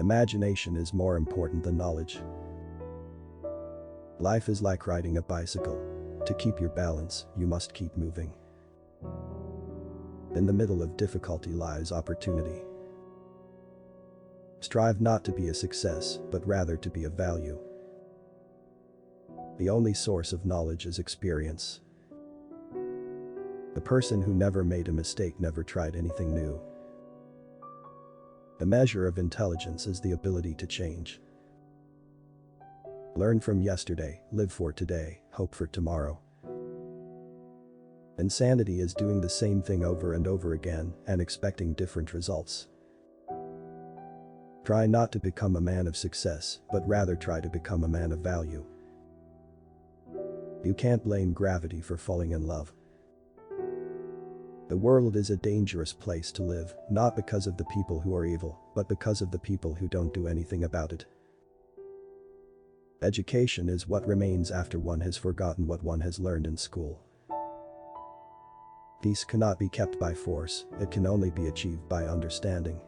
Imagination is more important than knowledge. Life is like riding a bicycle. To keep your balance, you must keep moving. In the middle of difficulty lies opportunity. Strive not to be a success, but rather to be of value. The only source of knowledge is experience. The person who never made a mistake never tried anything new. The measure of intelligence is the ability to change. Learn from yesterday, live for today, hope for tomorrow. Insanity is doing the same thing over and over again and expecting different results. Try not to become a man of success, but rather try to become a man of value. You can't blame gravity for falling in love. The world is a dangerous place to live, not because of the people who are evil, but because of the people who don't do anything about it. Education is what remains after one has forgotten what one has learned in school. Peace cannot be kept by force, it can only be achieved by understanding.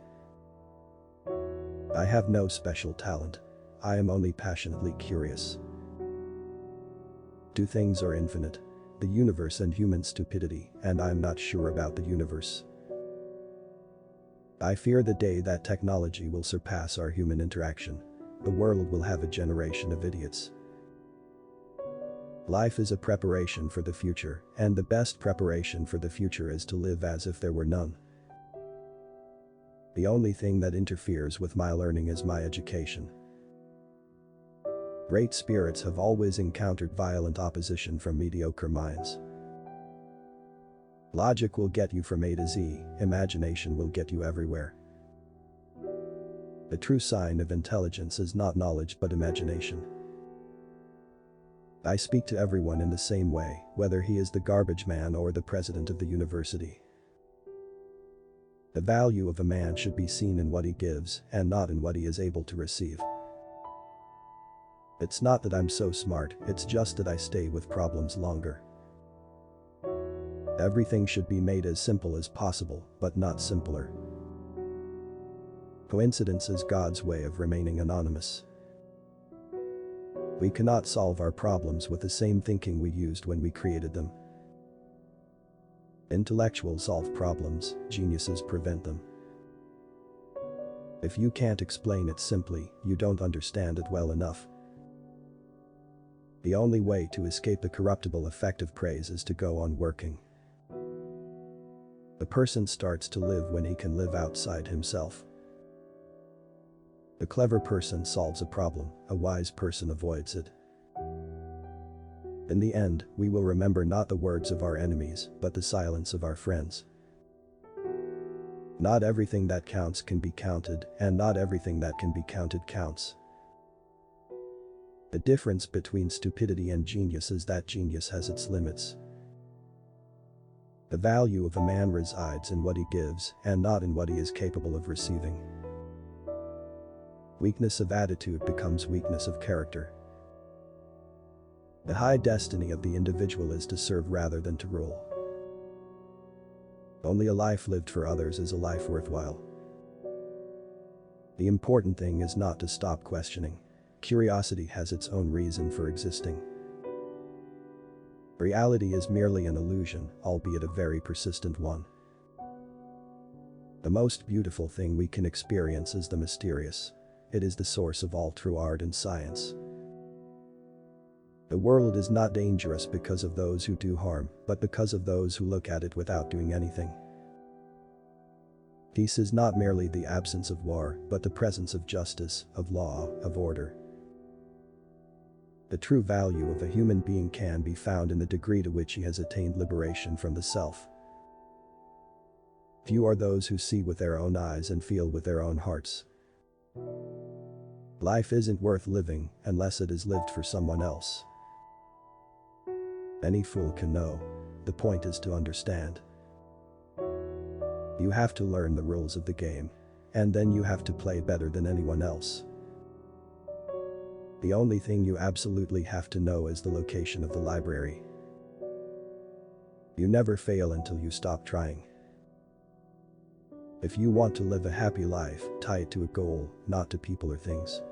I have no special talent. I am only passionately curious. Two things are infinite: the universe and human stupidity, and I am not sure about the universe. I fear the day that technology will surpass our human interaction. The world will have a generation of idiots. Life is a preparation for the future, and the best preparation for the future is to live as if there were none. The only thing that interferes with my learning is my education. Great spirits have always encountered violent opposition from mediocre minds. Logic will get you from A to Z, imagination will get you everywhere. The true sign of intelligence is not knowledge but imagination. I speak to everyone in the same way, whether he is the garbage man or the president of the university. The value of a man should be seen in what he gives and not in what he is able to receive. It's not that I'm so smart, it's just that I stay with problems longer. Everything should be made as simple as possible, but not simpler. Coincidence is God's way of remaining anonymous. We cannot solve our problems with the same thinking we used when we created them. Intellectuals solve problems, geniuses prevent them. If you can't explain it simply, you don't understand it well enough. The only way to escape the corruptible effect of praise is to go on working. The person starts to live when he can live outside himself. The clever person solves a problem, a wise person avoids it. In the end, we will remember not the words of our enemies, but the silence of our friends. Not everything that counts can be counted, and not everything that can be counted counts. The difference between stupidity and genius is that genius has its limits. The value of a man resides in what he gives, and not in what he is capable of receiving. Weakness of attitude becomes weakness of character. The high destiny of the individual is to serve rather than to rule. Only a life lived for others is a life worthwhile. The important thing is not to stop questioning. Curiosity has its own reason for existing. Reality is merely an illusion, albeit a very persistent one. The most beautiful thing we can experience is the mysterious. It is the source of all true art and science. The world is not dangerous because of those who do harm, but because of those who look at it without doing anything. Peace is not merely the absence of war, but the presence of justice, of law, of order. The true value of a human being can be found in the degree to which he has attained liberation from the self. Few are those who see with their own eyes and feel with their own hearts. Life isn't worth living unless it is lived for someone else. Any fool can know. The point is to understand. You have to learn the rules of the game, and then you have to play better than anyone else. The only thing you absolutely have to know is the location of the library. You never fail until you stop trying. If you want to live a happy life, tie it to a goal, not to people or things.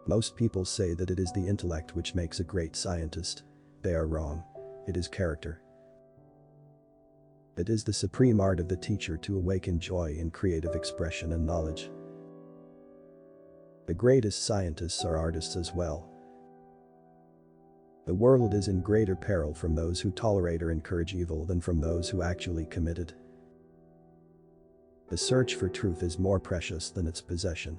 Most people say that it is the intellect which makes a great scientist. They are wrong. It is character. It is the supreme art of the teacher to awaken joy in creative expression and knowledge. The greatest scientists are artists as well. The world is in greater peril from those who tolerate or encourage evil than from those who actually commit it. The search for truth is more precious than its possession.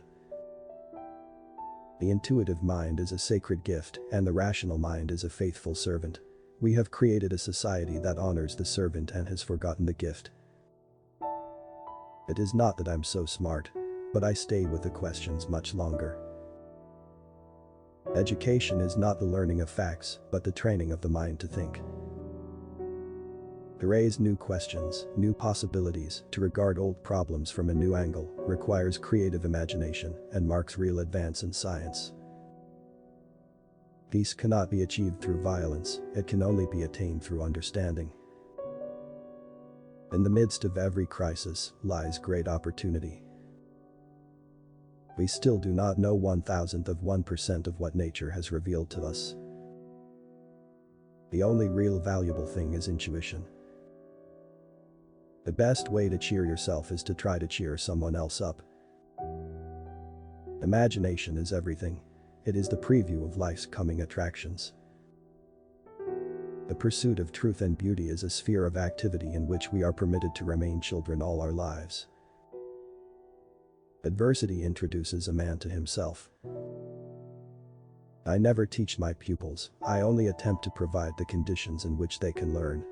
The intuitive mind is a sacred gift, and the rational mind is a faithful servant. We have created a society that honors the servant and has forgotten the gift. It is not that I'm so smart, but I stay with the questions much longer. Education is not the learning of facts, but the training of the mind to think. To raise new questions, new possibilities, to regard old problems from a new angle, requires creative imagination and marks real advance in science. Peace cannot be achieved through violence, it can only be attained through understanding. In the midst of every crisis lies great opportunity. We still do not know 1,000% of what nature has revealed to us. The only real valuable thing is intuition. The best way to cheer yourself is to try to cheer someone else up. Imagination is everything. It is the preview of life's coming attractions. The pursuit of truth and beauty is a sphere of activity in which we are permitted to remain children all our lives. Adversity introduces a man to himself. I never teach my pupils, I only attempt to provide the conditions in which they can learn.